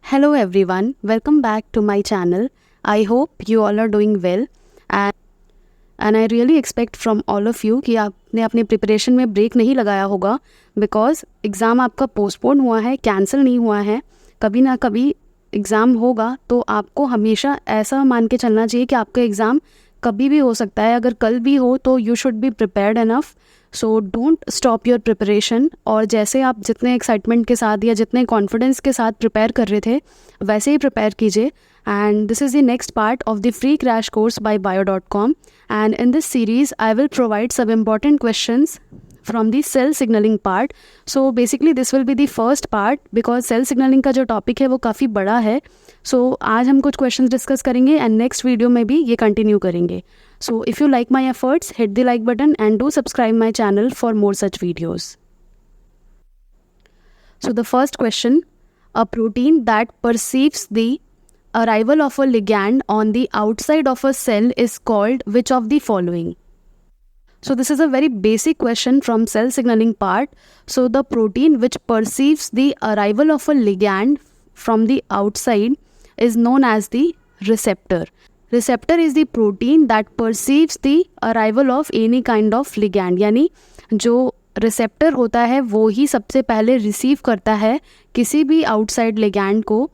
Hello everyone, welcome back to my channel. I hope you all are doing well and I really expect from all of you कि आपने अपने preparation में break नहीं लगाया होगा because exam आपका postpone हुआ है, कैंसिल नहीं हुआ है. कभी ना कभी एग्ज़ाम होगा तो आपको हमेशा ऐसा मान के चलना चाहिए कि आपका एग्ज़ाम कभी भी हो सकता है. अगर कल भी हो तो you should be prepared enough. So don't stop your preparation. और जैसे आप जितने एक्साइटमेंट के साथ या जितने कॉन्फिडेंस के साथ प्रिपेयर कर रहे थे वैसे ही प्रिपेयर कीजिए. And this is the next part of the free crash course by bio.com, and in this series I will provide some important questions from the cell signaling part. So basically this will be the first part because cell signaling का जो topic है वो काफ़ी बड़ा है. So आज हम कुछ questions discuss करेंगे and next video में भी ये continue करेंगे. So if you like my efforts, hit the like button and do subscribe my channel for more such videos. So the first question, a protein that perceives the arrival of a ligand on the outside of a cell is called which of the following? So this is a very basic question from cell signaling part. So the protein which perceives the arrival of a ligand from the outside is known as the receptor. Receptor is the protein that perceives the arrival of any kind of ligand. यानी जो receptor होता है वो ही सबसे पहले receive करता है किसी भी outside ligand को.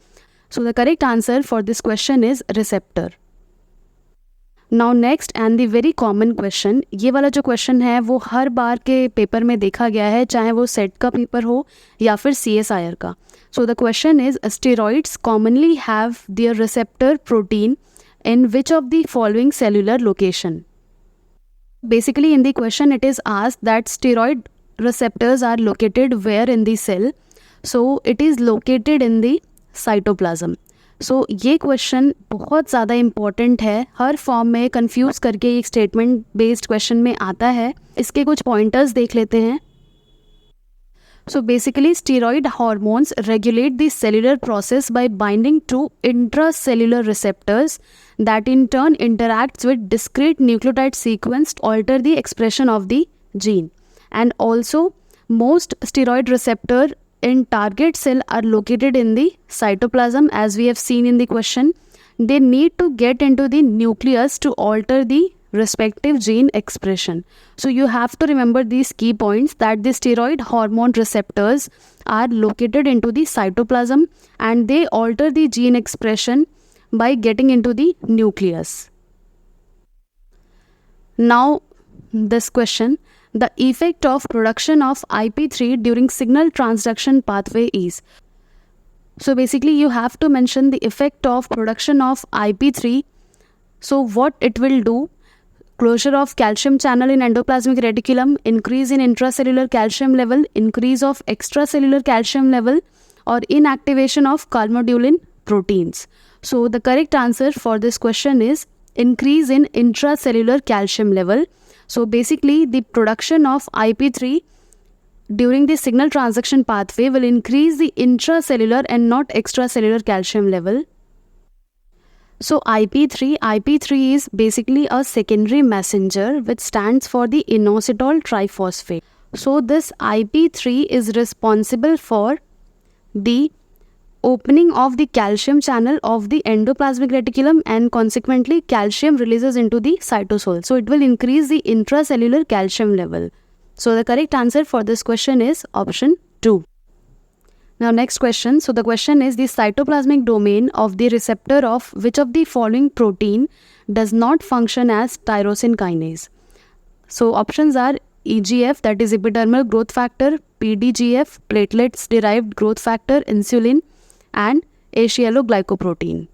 So the correct answer for this question is receptor. Now next and the very common question, ये वाला जो question है वो हर बार के पेपर में देखा गया है, चाहे वो सेट का पेपर हो या फिर CSIR का. So the question is, steroids commonly have their receptor protein in which of the following cellular location? Basically in the question it is asked that steroid receptors are located where in the cell? So it is located in the cytoplasm. So ये question बहुत ज़्यादा important है, हर form में confuse करके एक statement based question में आता है. इसके कुछ पॉइंटर्स देख लेते हैं. So basically steroid hormones regulate the cellular process by binding to intracellular receptors that in turn interacts with discrete nucleotide sequence to alter the expression of the gene. And also most steroid receptor in target cell are located in the cytoplasm as we have seen in the question. They need to get into the nucleus to alter the respective gene expression. So you have to remember these key points that the steroid hormone receptors are located into the cytoplasm and they alter the gene expression by getting into the nucleus. Now this question, the effect of production of IP3 during signal transduction pathway is. So basically you have to mention the effect of production of IP3. So what it will do? Closure of calcium channel in endoplasmic reticulum, increase in intracellular calcium level, increase of extracellular calcium level, or inactivation of calmodulin proteins. So the correct answer for this question is increase in intracellular calcium level. So basically the production of IP3 during the signal transduction pathway will increase the intracellular and not extracellular calcium level. So IP3 is basically a secondary messenger which stands for the inositol triphosphate. So this IP3 is responsible for the opening of the calcium channel of the endoplasmic reticulum and consequently calcium releases into the cytosol. So it will increase the intracellular calcium level. So the correct answer for this question is option 2. Now next question. So the question is, the cytoplasmic domain of the receptor of which of the following protein does not function as tyrosine kinase? So options are EGF, that is epidermal growth factor, PDGF, platelets derived growth factor, insulin, and asialoglycoprotein.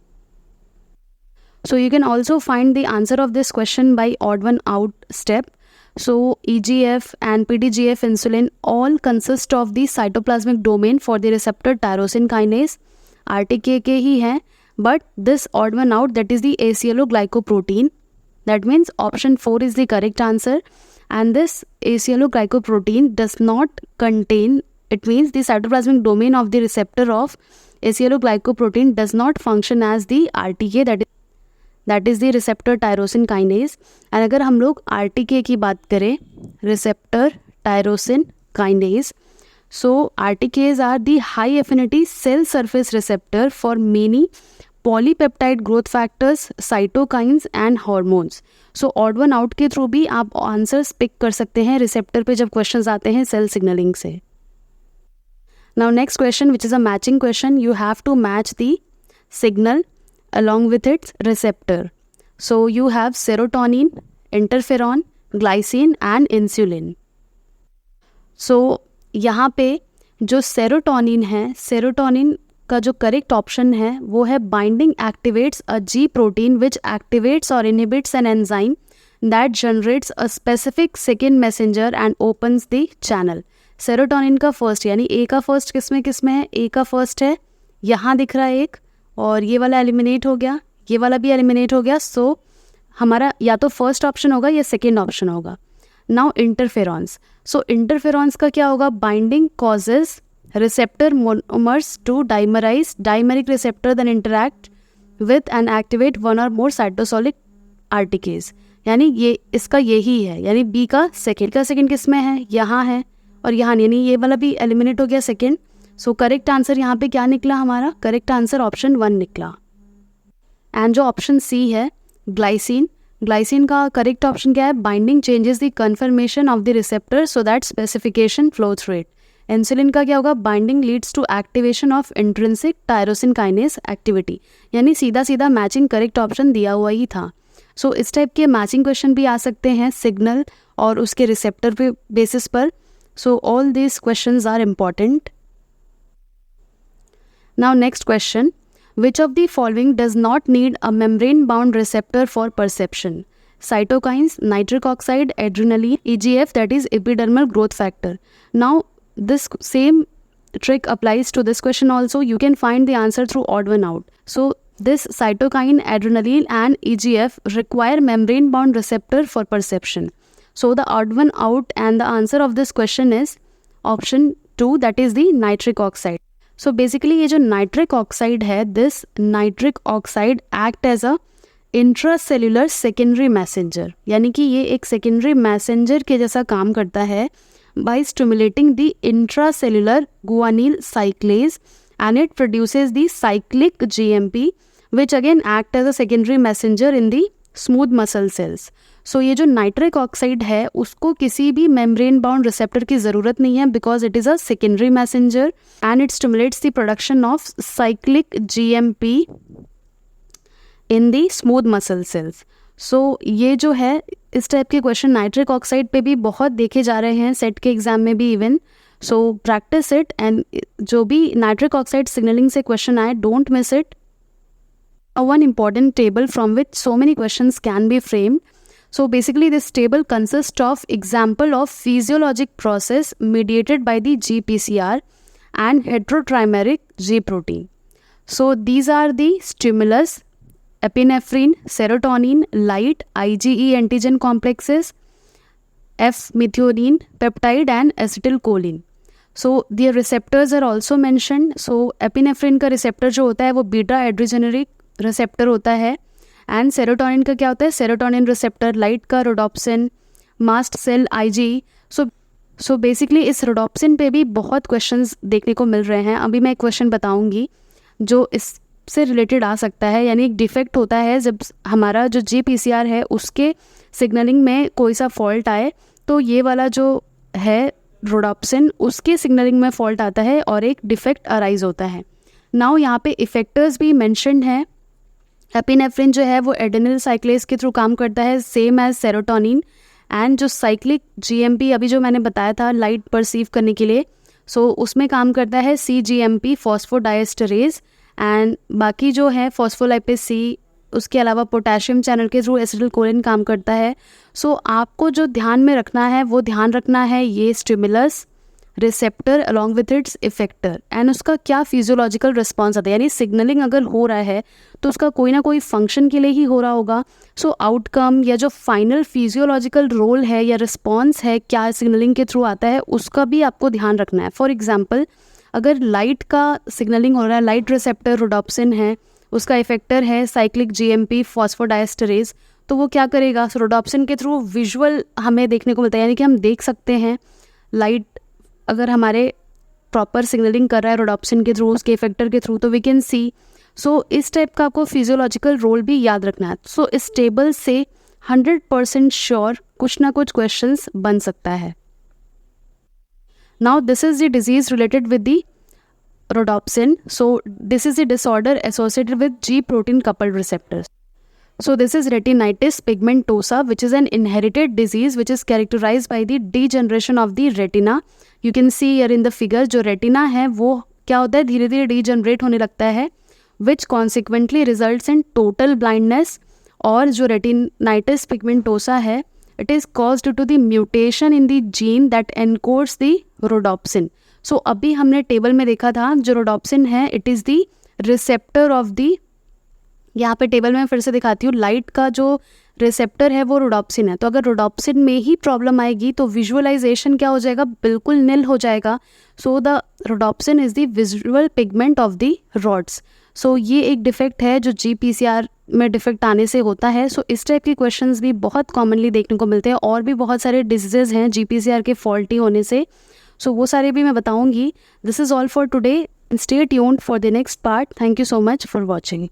So you can also find the answer of this question by odd one out step. So EGF and PDGF insulin all consist of the cytoplasmic domain for the receptor tyrosine kinase. RTK के ही हैं, but this odd one out, that is the asialoglycoprotein. That means option 4 is the correct answer. And this asialoglycoprotein does not contain, it means the cytoplasmic domain of the receptor of asialoglycoprotein does not function as the RTK, that is the receptor tyrosine kinase. And अगर हम लोग RTK की बात करें, receptor tyrosine kinase, So RTKs are the high affinity cell surface receptor for many polypeptide growth factors, cytokines and hormones. So odd one out के through भी आप answers pick कर सकते हैं रिसेप्टर पे जब क्वेश्चंस आते हैं सेल सिग्नलिंग से. Now next question, which is a matching question, you have to match the signal along with its receptor. So you have serotonin, interferon, glycine and insulin. So यहाँ पे जो serotonin है, serotonin का जो correct option है वो है binding activates a G protein which activates और inhibits an enzyme that generates a specific second messenger and opens the channel. Serotonin का फर्स्ट यानी ए का फर्स्ट किस में है, ए का फर्स्ट है, यहाँ दिख रहा है एक, और ये वाला एलिमिनेट हो गया, ये वाला भी एलिमिनेट हो गया. सो हमारा या तो फर्स्ट ऑप्शन होगा या सेकेंड ऑप्शन होगा. Now interferons. सो इंटरफेरॉन्स का क्या होगा, binding causes receptor monomers to dimerize dimeric receptor then interact with and activate one or more cytosolic RTKs. यानी ये इसका यही है, यानी बी का सेकेंड किस में है, यहाँ है और यहाँ नहीं, यानी ये वाला भी एलिमिनेट हो गया सेकेंड. सो करेक्ट आंसर यहाँ पे क्या निकला हमारा, करेक्ट आंसर ऑप्शन 1 निकला. एंड जो ऑप्शन सी है ग्लाइसिन, ग्लाइसिन का करेक्ट ऑप्शन क्या है, binding changes the conformation of the receptor so that specification flow through it. Insulin का क्या होगा, binding leads to activation of intrinsic tyrosine kinase activity. यानी सीधा सीधा मैचिंग करेक्ट ऑप्शन दिया हुआ ही था. सो इस टाइप के मैचिंग क्वेश्चन भी आ सकते हैं सिग्नल और उसके रिसेप्टर पे बेसिस पर. So all this questions are important. Now next question, which of the following does not need a membrane bound receptor for perception. cytokines, nitric oxide, adrenaline, EGF, that is epidermal growth factor. Now this same trick applies to this question also. You can find the answer through odd one out. So this cytokine, adrenaline and EGF require membrane bound receptor for perception. So the odd one out and the answer of this question is option 2, that is the nitric oxide. So basically ये जो nitric oxide है, this nitric oxide act as a intracellular secondary messenger. यानी कि ये एक secondary messenger के जैसा काम करता है by stimulating the intracellular guanyl cyclase and it produces the cyclic GMP which again act as a secondary messenger in the smooth muscle cells. So ये जो नाइट्रिक ऑक्साइड है उसको किसी भी मेम्ब्रेन बाउंड रिसेप्टर की ज़रूरत नहीं है because it is a secondary messenger and it stimulates the production of cyclic GMP in the smooth muscle cells. सो ये जो है इस टाइप के क्वेश्चन नाइट्रिक ऑक्साइड पे भी बहुत देखे जा रहे हैं सेट के एग्जाम में भी even. So practice it and जो भी नाइट्रिक ऑक्साइड सिग्नलिंग से क्वेश्चन आए don't miss it. One important table from which so many questions can be framed. So basically this table consist of example of physiologic process mediated by the GPCR and heterotrimeric G protein. So these are the stimulus: epinephrine, serotonin, light, IgE antigen complexes, F-methionine, peptide and acetylcholine. So the receptors are also mentioned. So epinephrine का receptor जो होता है वो beta adrenergic receptor होता है and serotonin का क्या होता है, serotonin receptor, light का rhodopsin, mast cell IgE. So basically इस rhodopsin पे भी बहुत questions देखने को मिल रहे हैं. अभी मैं एक क्वेश्चन बताऊंगी जो इस से रिलेटेड आ सकता है. यानी एक डिफेक्ट होता है जब हमारा जो GPCR है उसके सिग्नलिंग में कोई सा फॉल्ट आए तो ये वाला जो है रोडोप्सिन उसके सिग्नलिंग में फॉल्ट आता है और एक डिफेक्ट अराइज होता है. नाउ यहाँ पे इफेक्टर्स भी मेंशन्ड है. एपिनेफ्रिन जो है वो एडेनिल साइक्लेज के थ्रू काम करता है सेम एज सेरोटोनिन एंड जो साइक्लिक GMP अभी जो मैंने बताया था लाइट परसीव करने के लिए सो उसमें काम करता है CGMP फॉस्फोडाइएस्टरेज एंड बाकी जो है फॉस्फोलाइपेज C उसके अलावा पोटेशियम चैनल के थ्रू एसिटिलकोलिन काम करता है. सो आपको जो ध्यान में रखना है वो ध्यान रखना है ये stimulus receptor along with its effector and उसका क्या फिजियोलॉजिकल रिस्पॉन्स आता है. यानी सिग्नलिंग अगर हो रहा है तो उसका कोई ना कोई फंक्शन के लिए ही हो रहा होगा. सो आउटकम या जो फाइनल फिजियोलॉजिकल रोल है या रिस्पॉन्स है क्या सिग्नलिंग के थ्रू आता है उसका भी आपको ध्यान रखना है. फॉर एग्जाम्पल अगर लाइट का सिग्नलिंग हो रहा है, लाइट रिसेप्टर रोडोप्सिन है, उसका इफेक्टर है साइक्लिक GMP फॉस्फोडाइएस्टरेज, तो वो क्या करेगा, रोडोप्सिन के थ्रू विजुअल हमें देखने को मिलता है. यानी कि हम देख सकते हैं लाइट अगर हमारे प्रॉपर सिग्नलिंग कर रहा है रोडोप्सिन के थ्रू, उसके इफेक्टर के थ्रू, तो वी कैन सी। सो इस टाइप का आपको फिजियोलॉजिकल रोल भी याद रखना है। सो इस टेबल से 100% श्योर कुछ ना कुछ क्वेश्चंस बन सकता है। Now this is the disease related with the rhodopsin. So this is a disorder associated with G protein coupled receptors. So this is retinitis pigmentosa, which is an inherited disease which is characterized by the degeneration of the retina. You can see here in the figure, जो retina है वो क्या होता है, धीरे धीरे degenerate होने लगता है, which consequently results in total blindness. और जो retinitis pigmentosa है, it is caused due to the mutation in the gene that encodes the rhodopsin. सो अभी हमने टेबल में देखा था जो रोडोप्सिन है it is the receptor of the, यहाँ पे टेबल में फिर से दिखाती हूँ, लाइट का जो रिसेप्टर है वो रोडोप्सिन है। तो अगर रोडोप्सिन में ही प्रॉब्लम आएगी तो विजुअलाइजेशन क्या हो जाएगा, बिल्कुल निल हो जाएगा। So the rhodopsin is the visual pigment of the rods. So ये एक डिफेक्ट है जो GPCR में डिफेक्ट आने से होता है। सो इस टाइप के क्वेश्चंस भी बहुत कॉमनली देखने को मिलते हैं, और भी बहुत सारे डिजीजेज हैं GPCR के फॉल्टी होने से। सो वो सारे भी मैं बताऊंगी। This is all for today, stay tuned for the next part. Thank you so much for watching.